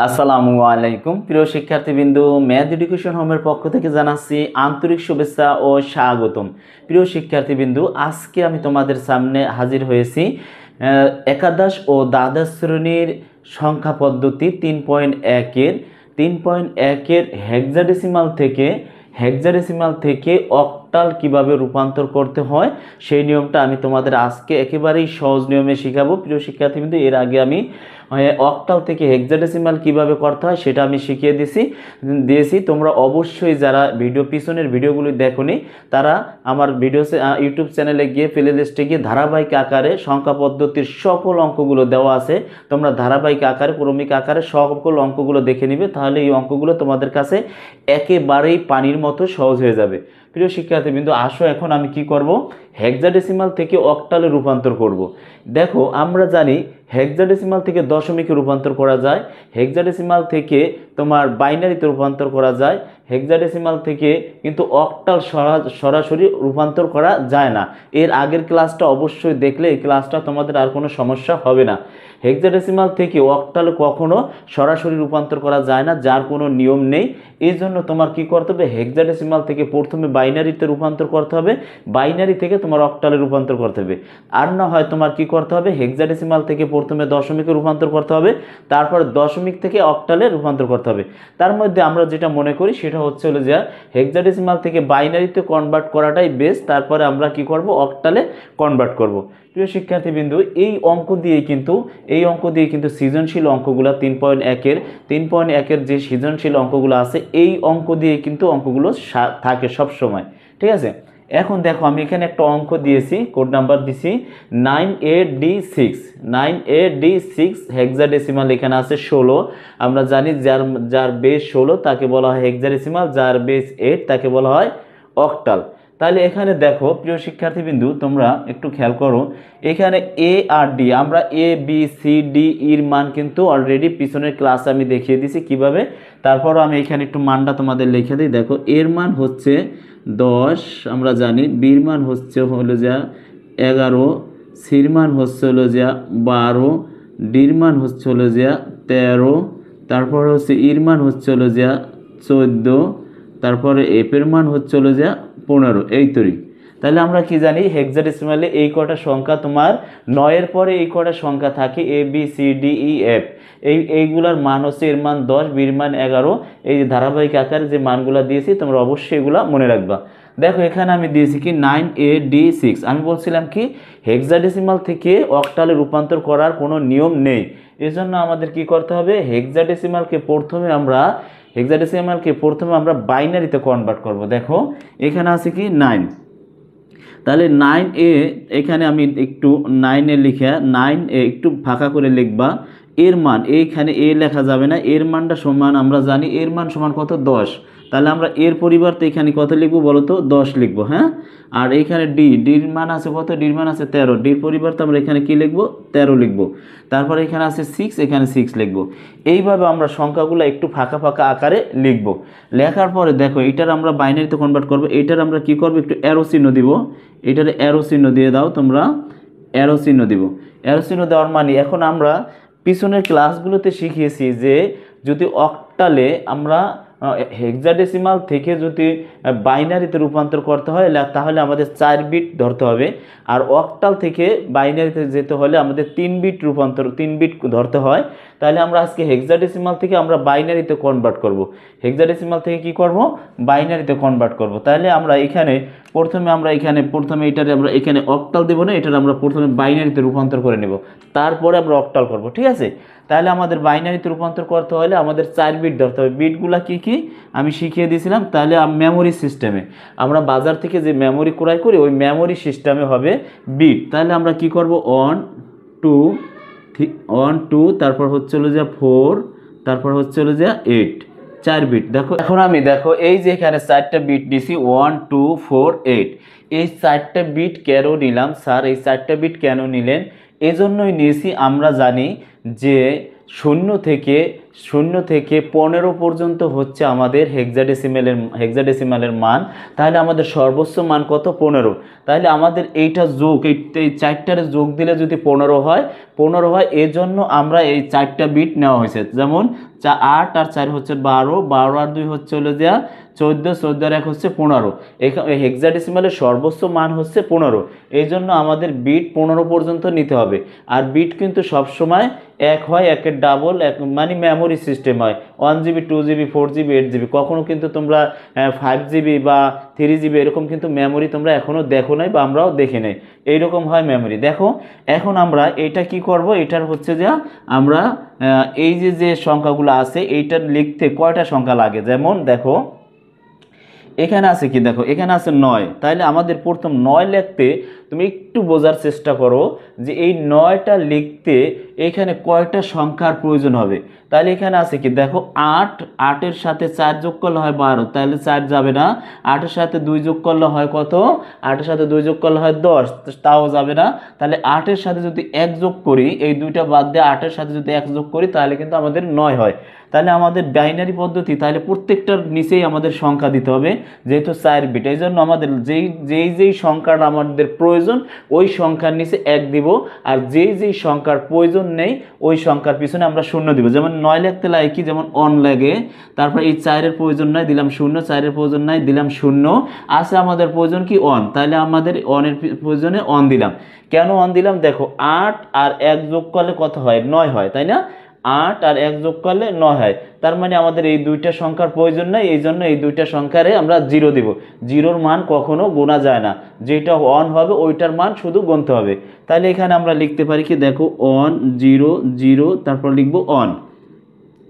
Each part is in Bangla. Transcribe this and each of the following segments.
আসসালামু আলাইকুম প্রিয় শিক্ষার্থীবৃন্দু, ম্যাথ এডুকেশন হোমের পক্ষ থেকে জানাচ্ছি আন্তরিক শুভেচ্ছা ও স্বাগতম। প্রিয় শিক্ষার্থীবৃন্দু, আজকে আমি তোমাদের সামনে হাজির হয়েছি একাদশ ও দ্বাদশ শ্রেণীর সংখ্যা পদ্ধতি 3.1-এর হেক্সাডেসিমাল থেকে অক্টাল কিভাবে রূপান্তর করতে হয় সেই নিয়মটা আমি তোমাদের আজকে একেবারেই সহজ নিয়মে শেখাবো। প্রিয় শিক্ষার্থীবৃন্দু, এর আগে আমি অক্টাল থেকে হেক্সাডেসিমাল কিভাবে করতে হয় সেটা আমি শিখিয়ে দিয়েছি। তোমরা অবশ্যই যারা পিছনের ভিডিওগুলি দেখোনি তারা আমার ইউটিউব চ্যানেলে গিয়ে প্লে লিস্টে গিয়ে ধারাবাহিক আকারে সংখ্যা পদ্ধতির সকল অঙ্কগুলো দেওয়া আছে, তোমরা ধারাবাহিক আকারে ক্রমিক আকারে সকল অঙ্কগুলো দেখে নিবে, তাহলে এই অঙ্কগুলো তোমাদের কাছে একেবারেই পানির মতো সহজ হয়ে যাবে। প্রিয় শিক্ষার্থীবৃন্দু, আসো এখন আমি কি করব, হেক্সাডেসিমাল থেকে অক্টালে রূপান্তর করব। দেখো, আমরা জানি হেক্সাডেসিমাল থেকে দশমিকে রূপান্তর করা যায়, হেক্সাডেসিমাল থেকে তোমার বাইনারিতে রূপান্তর করা যায়, হেক্সাডেসিমাল থেকে কিন্তু অক্টাল সরাসরি রূপান্তর করা যায় না। এর আগের ক্লাসটা অবশ্যই দেখলে এই ক্লাসটা তোমাদের আর কোনো সমস্যা হবে না। হেক্সাডেসিমাল থেকে অক্টালে কখনো সরাসরি রূপান্তর করা যায় না, যার কোনো নিয়ম নেই। এই জন্য তোমার কি করতে হবে, হেক্সাডেসিমাল থেকে প্রথমে বাইনারিতে রূপান্তর করতে হবে, বাইনারি থেকে তোমার অক্টালে রূপান্তর করতে হবে। আর না হয় তোমার কি করতে হবে, হেক্সাডেসিমাল থেকে প্রথমে দশমিকে রূপান্তর করতে হবে, তারপর দশমিক থেকে অক্টালে রূপান্তর করতে হবে। তার মধ্যে আমরা যেটা মনে করি সেটা হচ্ছে যে হেক্সাডেসিমাল থেকে বাইনারিতে কনভার্ট করাটাই বেস্ট, তারপরে আমরা কি করব, অক্টালে কনভার্ট করব। প্রিয় শিক্ষার্থীবৃন্দু, এই অঙ্ক দিয়ে কিন্তু সৃজনশীল অঙ্কগুলো 3.1-এর যে সৃজনশীল অঙ্কগুলো আছে এই অঙ্ক দিয়ে কিন্তু অঙ্কগুলো থাকে সব সময়, ঠিক আছে। এখন দেখো, আমি এখানে একটা অঙ্ক দিয়েছি, কোড নাম্বার দিছি 9AD6 হেক্সাডেসিমাল এখানে আছে 16। আমরা জানি যার বেস 16 তাকে বলা হয় হেক্সাডেসিমাল, যার বেস 8 তাকে বলা হয় অক্টাল। তাহলে এখানে দেখো প্রিয় শিক্ষার্থীবৃন্দু, তোমরা একটু খেয়াল করো, এখানে এ আর ডি, আমরা ABCD এর মান কিন্তু অলরেডি পিছনের ক্লাসে আমি দেখিয়ে দিয়েছি কিভাবে। তারপরও আমি এখানে একটু মানটা তোমাদের লিখে দিই। দেখো, এর মান হচ্ছে 10, আমরা জানি বির মান হলো যা 11, সির মান হলো যা 12, ডির মান হলো যা 13, তারপরে ইর মান হলো যা 14, তারপরে এফের মান হলো যা 15, এই তৈরি। তাহলে আমরা কি জানি, হেক্সাডেসিমালে এই কটা সংখ্যা তোমার 9-এর পরে এই কটা সংখ্যা থাকে ABCDEF, এইগুলার মান হচ্ছে, এর মান 10, বির মান 11, এই যে ধারাবাহিক আকারে যে মানগুলো দিয়েছি তোমরা অবশ্যই এগুলো মনে রাখবা। দেখো, এখানে আমি দিয়েছি কি 9AD6। আমি বলছিলাম কি, হেক্সাডেসিমাল থেকে অক্টালে রূপান্তর করার কোনো নিয়ম নেই, এজন্য আমাদের কি করতে হবে, হেক্সাডেসিমালকে প্রথমে আমরা বাইনারিতে কনভার্ট করব। দেখো, এখানে আছে কি 9, তাহলে 9A, এখানে আমি একটু 9A লিখে 9A একটু ফাঁকা করে লিখবা। এর মান, এইখানে এ লেখা যাবে না, এর মানটা সমান, আমরা জানি এর মান সমান কত, 10। তাহলে আমরা এর পরিবর্তে এখানে কত লিখবো বলো তো, 10 লিখবো, হ্যাঁ। আর এইখানে ডির মান আছে কত, ডির মান আছে 13, ডির পরিবর্তে আমরা এখানে কি লিখবো, 13 লিখবো। তারপরে এখানে আছে 6, এখানে 6 লিখবো। এইভাবে আমরা সংখ্যাগুলো একটু ফাঁকা ফাঁকা আকারে লিখবো। লেখার পরে দেখো, এটার আমরা বাইনারিতে কনভার্ট করবো, এটার আমরা কি করবো, একটু অ্যারো চিহ্ন দিব, এটার অ্যারো চিহ্ন দিয়ে দাও তোমরা, অ্যারো চিহ্ন দিব। অ্যারো চিহ্ন দেওয়ার মানে, এখন আমরা পিছনের ক্লাসগুলোতে শিখিয়েছি যে যদি অক্টালে আমরা হেক্সাডেসিমাল থেকে যদি বাইনারিতে রূপান্তর করতে হয় তাহলে আমাদের 4 বিট ধরতে হবে, আর অক্টাল থেকে বাইনারিতে যেতে হলে আমাদের 3 বিট ধরতে হয়। তাহলে আমরা আজকে হেক্সাডেসিমাল থেকে আমরা বাইনারিতে কনভার্ট করব, হেক্সাডেসিমাল থেকে কি করব, বাইনারিতে কনভার্ট করব। তাহলে আমরা এখানে প্রথমে এটারে আমরা এখানে অক্টাল দেব না, এটার আমরা প্রথমে বাইনারিতে রূপান্তর করে নেব, তারপরে আমরা অক্টাল করব, ঠিক আছে। তাহলে আমাদের বাইনারিতে রূপান্তর করতে হলে আমাদের 4 বিট ধরতে হবে। বিটগুলা কি কি আমি শিখিয়ে দিয়েছিলাম। তাহলে মেমোরি সিস্টেমে আমরা বাজার থেকে যে মেমোরি ক্রয় করি ওই মেমোরি সিস্টেমে হবে বিট। তাহলে আমরা কি করব, 1 2, তারপর হলো যে 4, তারপর হলো যে 8, 4 বিট। দেখো, এখন আমি এই যে এখানে 4টা বিট দিছি, 1 2 4 8। এই 4টা বিট কেন নিলাম স্যার, এই 4টা বিট কেন নিলেন, এজন্যই নিয়েছি। আমরা জানি যে 0 থেকে শূন্য থেকে 15 পর্যন্ত হচ্ছে আমাদের হেক্সাডেসিমালের মান। তাহলে আমাদের সর্বোচ্চ মান কত? 15। তাহলে আমাদের এইটা যোগ, এই চারটারে যোগ দিলে যদি 15 হয়, এর জন্য আমরা এই 4টা বিট নেওয়া হয়েছে। যেমন 8 আর 4 হচ্ছে 12, 12 আর 2 হচ্ছে হলো যে 14, 14 আর 1 হচ্ছে 15। এখানে হেক্সাডেসিমালের সর্বোচ্চ মান হচ্ছে 15। এই জন্য আমাদের বিট 15 পর্যন্ত নিতে হবে। আর বিট কিন্তু সবসময় এক হয়, একের ডাবল, এক মানে মেমোরি সিস্টেম হয়। 1 GB, 2 GB, 4 GB, 8 GB। কখনো কিন্তু তোমরা 5 GB বা 3 GB এরকম কিন্তু মেমোরি তোমরা এখনও দেখো নাই বা আমরাও দেখি নাই। এইরকম হয় মেমোরি। দেখো এখন আমরা এটা কি করব, এটার হচ্ছে যে আমরা এই যে সংখ্যাগুলো আছে এইটার লিখতে কয়টা সংখ্যা লাগে। যেমন দেখো এখানে আছে কি, দেখো এখানে আছে 9। তাহলে আমাদের প্রথম 9 লিখতে তুমি একটু বোঝার চেষ্টা করো যে এই 9টা লিখতে এখানে কয়টা সংখ্যার প্রয়োজন হবে। তাহলে এখানে আছে কি, দেখো 8, 8-এর সাথে 4 যোগ করলে হয় 12, তাহলে 4 যাবে না। 8-এর সাথে 2 যোগ করলে হয় কত? 8-এর সাথে 2 যোগ করলে হয় 10, তাও যাবে না। তাহলে 8-এর সাথে যদি 1 যোগ করি, এই দুইটা বাদ দিয়ে 8-এর সাথে যদি 1 যোগ করি তাহলে কিন্তু আমাদের 9 হয়। তাহলে আমাদের বাইনারি পদ্ধতি, তাহলে প্রত্যেকটার নিচেই আমাদের সংখ্যা দিতে হবে, যেহেতু 4 বিট। এই জন্য আমাদের যেই সংখ্যাটা আমাদের প্রয়োজন ওই সংখ্যার নিচে 1 দিব, আর যেই সংখ্যার প্রয়োজন নেই ওই সংখ্যার পিছনে আমরা 0 দিব। যেমন 9 লিখতে লাগে কি, যেমন অন লাগে, তারপর এই 4-এর প্রয়োজন নাই, দিলাম 0, 4-এর প্রয়োজন নাই, দিলাম 0, আছে আমাদের প্রয়োজন কি অন, তাহলে আমাদের অনের প্রয়োজনে অন দিলাম। কেন অন দিলাম? দেখো 8 আর 1 যোগ করলে কত হয়? 9 হয়, তাই না? 8 আর 1 যোগ করলে 9 হয়। তার মানে আমাদের এই দুইটা সংখ্যার প্রয়োজন নাই, এই জন্য এই দুইটা সংখ্যারে আমরা 0 দিব। 0-র মান কখনো গোনা যায় না, যেটা অন হবে ওইটার মান শুধু গুনতে হবে। তাহলে এখানে আমরা লিখতে পারি কি, দেখো 1 0 0, তারপর লিখবো অন।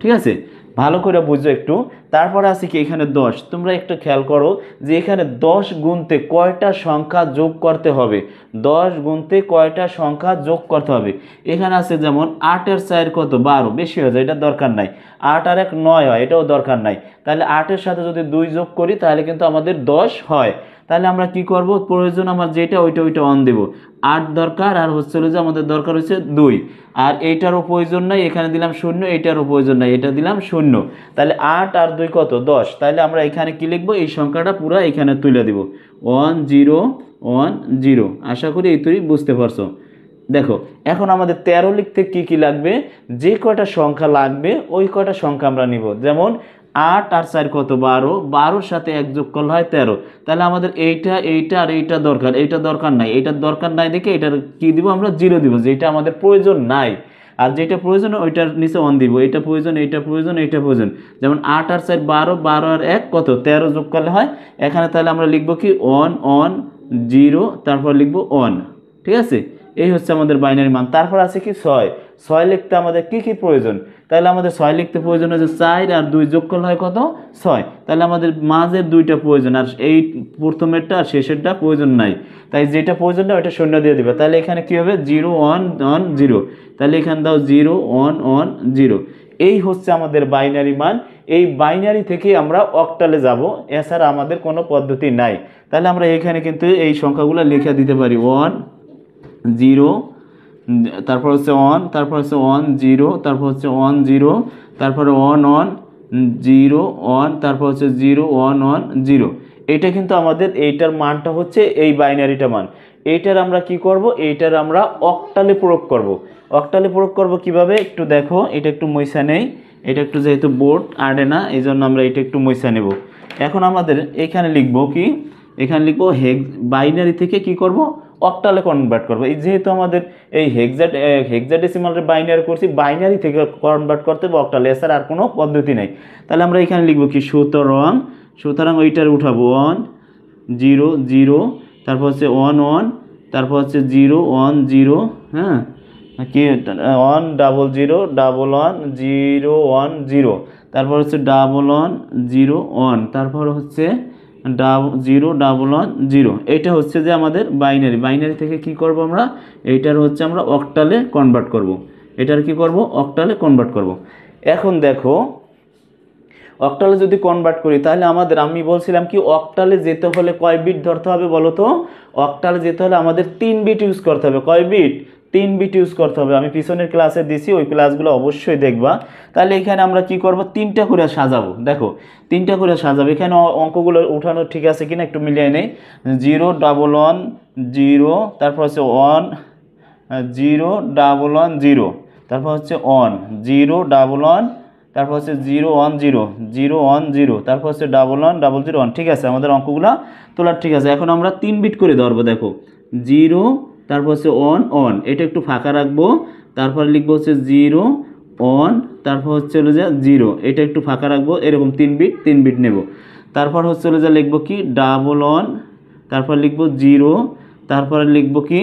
ঠিক আছে, ভালো করে বুঝো একটু। তারপর আছে কি এখানে 10। তোমরা একটু খেয়াল করো যে এখানে 10 গুনতে কয়টা সংখ্যা যোগ করতে হবে। 10 গুনতে কয়টা সংখ্যা যোগ করতে হবে। এখানে আছে যেমন 8-এর 4 কত? 12, বেশি হয়ে যায়, এটা দরকার নাই। 8 আর 1 9 হয়, এটাও দরকার নাই। তাহলে 8-এর সাথে যদি 2 যোগ করি তাহলে কিন্তু আমাদের 10 হয়। তাহলে আমরা কি করব, প্রয়োজন আমার যেটা ওইটা অন দেব। 8 দরকার, আর হচ্ছে যে আমাদের দরকার হচ্ছে 2, আর এইটারও প্রয়োজন নাই, এখানে দিলাম 0, এইটারও প্রয়োজন নাই, এটা দিলাম 0। তাহলে 8 আর 2 কত? 10। তাহলে আমরা এখানে কি লিখবো, এই সংখ্যাটা পুরো এখানে তুলে দিব, 1 0 1 0। আশা করি এই তুই বুঝতে পারছো। দেখো এখন আমাদের 13 লিখতে কি লাগবে, যে কয়টা সংখ্যা লাগবে ওই কয়টা সংখ্যা আমরা নিব। যেমন 8 আর 4 কত? 12, 12-র সাথে 1 যোগ করলে হয় 13। তাহলে আমাদের এইটা আর এইটা দরকার, এইটা দরকার নাই, এইটার দরকার নাই দেখে এটার কি দিব আমরা? 0 দিব, যেটা আমাদের প্রয়োজন নাই। আর যেটা প্রয়োজন ওইটার নিচে অন দিব, এইটা প্রয়োজন, এইটা প্রয়োজন, এইটা প্রয়োজন। যেমন 8 আর 4 12, 12 আর 1 কত? 13 যোগ করলে হয় এখানে। তাহলে আমরা লিখবো কি, অন 0, তারপর লিখবো অন। ঠিক আছে, এই হচ্ছে আমাদের বাইনারি মান। তারপর আছে কি 6। 6 লিখতে আমাদের কি প্রয়োজন? তাহলে আমাদের 6 লিখতে প্রয়োজন হচ্ছে 4 আর 2 যোগ করলে হয় কত? 6। তাহলে আমাদের মাঝের দুইটা প্রয়োজন, আর এই প্রথমেরটা আর শেষেরটা প্রয়োজন নাই। তাই যেটা প্রয়োজন না ওইটা 0 দিয়ে দিবে। তাহলে এখানে কি হবে? 0 1 1 0। তাহলে এখানে দাও 0 1 1 0। এই হচ্ছে আমাদের বাইনারি মান। এই বাইনারি থেকে আমরা অক্টালে যাব, এছাড়া আমাদের কোনো পদ্ধতি নাই। তাহলে আমরা এখানে কিন্তু এই সংখ্যাগুলো লিখে দিতে পারি, 1 0, তারপর হচ্ছে 1, তারপর হচ্ছে 1 0, তারপর হচ্ছে 1 0, তারপরে 1 1 0 1, তারপর হচ্ছে 0 1 1 0। এটা কিন্তু আমাদের এইটার মানটা হচ্ছে এই বাইনারিটা মান। এইটার আমরা কি করব, এইটার আমরা অক্টালে প্রয়োগ করব। অক্টালে প্রয়োগ করব কিভাবে একটু দেখো, এটা একটু মইসা নেই, এটা একটু যেহেতু বোর্ড আড়ে না এই জন্য আমরা এটা একটু মইসা নেব। এখন আমাদের এখানে লিখবো কি, এখানে লিখবো বাইনারি থেকে কি করব, অক্টালে কনভার্ট করবো। এই যেহেতু আমাদের এই হেক্সাডেসিমালের বাইনারি করছি, বাইনারি থেকে কনভার্ট করতে হবে অক্টালে, এছাড়া আর কোনো পদ্ধতি নেই। তাহলে আমরা এখানে লিখবো কি, সুতরাং ওইটার উঠাবো 1 0 0, তারপর হচ্ছে 1 1, তারপর হচ্ছে 0 1 0, হ্যাঁ কি 1 0 0 1 1 0 1 0, তারপর হচ্ছে 1 1 0 1, তারপর হচ্ছে 0 1 1 0। এটা হচ্ছে যে আমাদের বাইনারি থেকে কি করব আমরা, এইটার হচ্ছে আমরা অক্টালে কনভার্ট করব। এটার কি করব, অক্টালে কনভার্ট করব। এখন দেখো অক্টালে যদি কনভার্ট করি তাহলে আমাদের, আমি বলছিলাম কি অক্টালে যেতে হলে কয় বিট ধরতে হবে বলো তো? অক্টালে যেতে হলে আমাদের 3 বিট ইউজ করতে হবে। কয় বিট? 3 বিট ইউজ করতে হবে। আমি পিছনের ক্লাসে দিছি, ওই ক্লাসগুলো অবশ্যই দেখবা। তাহলে এখানে আমরা কি করব, 3টা করে সাজাবো। দেখো 3টা করে সাজাবো। এখানে অঙ্কগুলো উঠানো ঠিক আছে কিনা একটু মিলিয়ে নেই। 0 1 1 0, তারপর হচ্ছে 1 0 1 1 0, তারপর হচ্ছে 1 0 1 1, তারপর হচ্ছে 0 1 0 0 1 0, তারপর হচ্ছে 1 1 0 0 1। ঠিক আছে, আমাদের অঙ্কগুলো তোলার ঠিক আছে। এখন আমরা 3 বিট করে ধরবো। দেখো 0, তারপর হচ্ছে 1 1, এটা একটু ফাঁকা রাখবো। তারপর লিখবো হচ্ছে 0 1, তারপর হচ্ছে হলো যে 0, এটা একটু ফাঁকা রাখবো। এরকম 3 বিট নেব। তারপর হচ্ছে হলো যে লিখবো কি 1 1, তারপর লিখবো 0, তারপরে লিখবো কি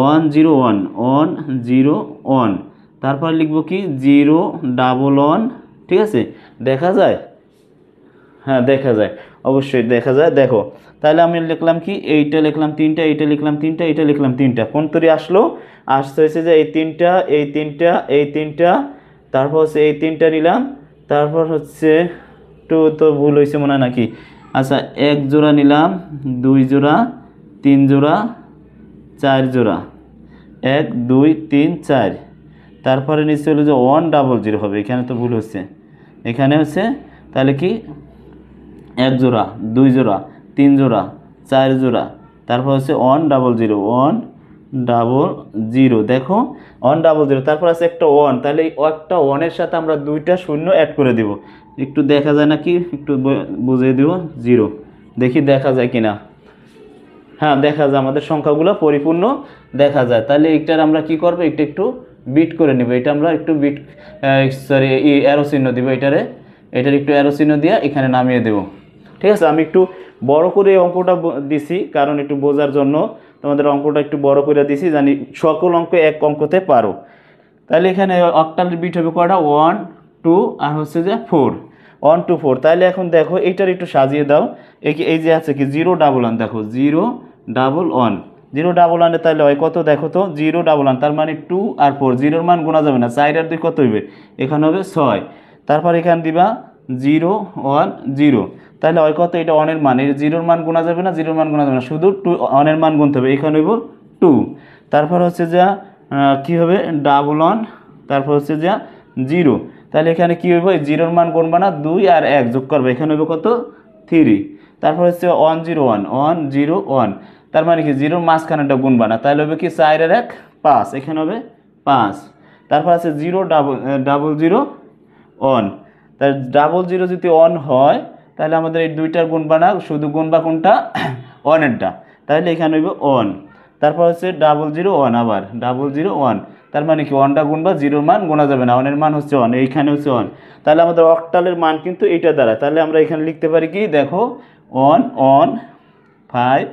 1 0 1 1 0 1, তারপর লিখবো কি 0 1 1। ঠিক আছে, দেখা যায়? হ্যাঁ দেখা যায়, অবশ্যই দেখা যায়। দেখো তাহলে আমি লিখলাম কি, এইটা লিখলাম 3টা, এইটা লিখলাম 3টা, এইটা লিখলাম 3টা। কোন তরি আসলো? আসতে হয়েছে যে এই 3টা, এই 3টা, এই 3টা, তারপর হচ্ছে এই 3টা নিলাম। তারপর হচ্ছে একটু তো ভুল হয়েছে মনে হয় নাকি। আচ্ছা, 1 জোড়া নিলাম, 2 জোড়া, 3 জোড়া, 4 জোড়া, 1 2 3 4। তারপরে নিচে হলো যে 1 0 0 হবে। এখানে তো ভুল হচ্ছে। এখানে হচ্ছে তাহলে কি 1 জোড়া, 2 জোড়া, 3 জোড়া, 4 জোড়া, তারপর হচ্ছে 1 0 0 1 0 0। দেখো 1 0 0, তারপর আছে একটা 1। তাহলে এই একটা 1-এর সাথে আমরা 2টা শূন্য অ্যাড করে দিব। একটু দেখা যায় নাকি, একটু বুঝিয়ে দিব। 0, দেখি দেখা যায় কিনা। হ্যাঁ দেখা যায়, আমাদের সংখ্যাগুলো পরিপূর্ণ দেখা যায়। তাহলে এইটার আমরা কি করব, একটু বিট করে নেব। এটা আমরা একটু বিট সরি অ্যারো চিহ্ন দিব এটার একটু অ্যারো চিহ্ন দিয়ে এখানে নামিয়ে দেব। ঠিক আছে, আমি একটু বড় করে এই অঙ্কটা দিছি কারণ একটু বোঝার জন্য। তোমাদের অঙ্কটা একটু বড় করে দিছি, জানি সকল অঙ্ক এক অঙ্কতে পারো। তাহলে এখানে অক্টালের বিট হবে কয়টা, 1 2 আর হচ্ছে যে 4, 1 2 4। তাহলে এখন দেখো এইটার একটু সাজিয়ে দাও। এই যে আছে কি 0 1 1, দেখো 0 1 1 0 1 1, তাহলে হয় কত দেখো তো, 0 1 1, তার মানে 2 আর 4, 0-র মান গোনা যাবে না। 4 আর 2 কত হইবে, এখানে হবে 6। তারপর এখানে দিবা 0 1 0, তাহলে হয় কত, এটা 1-এর মান। এই 0-র মান গোনা যাবে না, 0-র মান গোনা যাবে না, শুধু 1-এর মান গুনতে হবে। এখানে হইব 2। তারপর হচ্ছে যা কি হবে 1 1, তারপর হচ্ছে যা 0। তাহলে এখানে কি হইব, 0-র মান গুনবা না, 2 আর 1 যোগ করবে, এখানে হইব কত 3। তারপর হচ্ছে 1 0 1 1 0 1, তার মানে কি 0-র মাঝখানেটা গুনবা না, তাহলে হবে কি 4 আর 1 5, এখানে হবে 5। তারপর আছে 0 0 0 1, তার 0 0 যদি 1 হয় তাহলে আমাদের এই দুইটার গুনবা না, শুধু গুনবা কোনটা 1-এরটা, তাহলে এখানে হইব 1। তারপর হচ্ছে 0 0 1, আবার 0 0 1, তার মানে কি 1টা গুনবা, 0-র মান গোনা যাবে না, 1-এর মান হচ্ছে 1, এইখানে হচ্ছে 1। তাহলে আমাদের অক্টালের মান কিন্তু এইটা দ্বারা। তাহলে আমরা এখানে লিখতে পারি কি, দেখো 1 1 5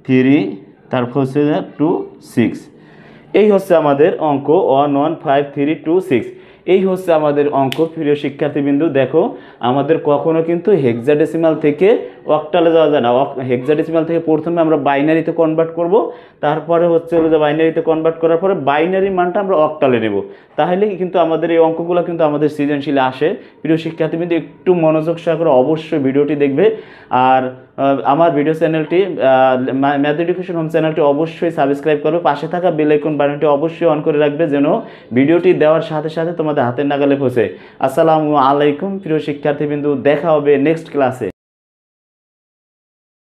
3, তারপর হচ্ছে 2 6। এই হচ্ছে আমাদের অঙ্ক 1 1 5 3 2 6। এই হচ্ছে আমাদের অঙ্ক। প্রিয় শিক্ষার্থীবৃন্দু দেখো, আমাদের কখনো কিন্তু হেক্সাডেসিমাল থেকে অক্টালে যাওয়া যায় না। হেক্সাডেসিমাল থেকে প্রথমে আমরা বাইনারিতে কনভার্ট করব, তারপরে হচ্ছে যে বাইনারিতে কনভার্ট করার পরে বাইনারি মানটা আমরা অক্টালে নেব। তাহলে কিন্তু আমাদের এই অঙ্কগুলো কিন্তু আমাদের সৃজনশীলে আসে। প্রিয় শিক্ষার্থীবৃন্দু একটু মনোযোগ সহকারে অবশ্যই ভিডিওটি দেখবে। আর আমার ভিডিও চ্যানেলটি ম্যাথ এডুকেশন হোম চ্যানেলটি অবশ্যই সাবস্ক্রাইব করবে, পাশে থাকা বেল আইকন বাটনটি অবশ্যই অন করে রাখবে, যেন ভিডিওটি দেওয়ার সাথে সাথে তোমাদের হাতের নাগালে পৌঁছে। আসসালামু আলাইকুম প্রিয় শিক্ষার্থীবৃন্দু, দেখা হবে নেক্সট ক্লাসে।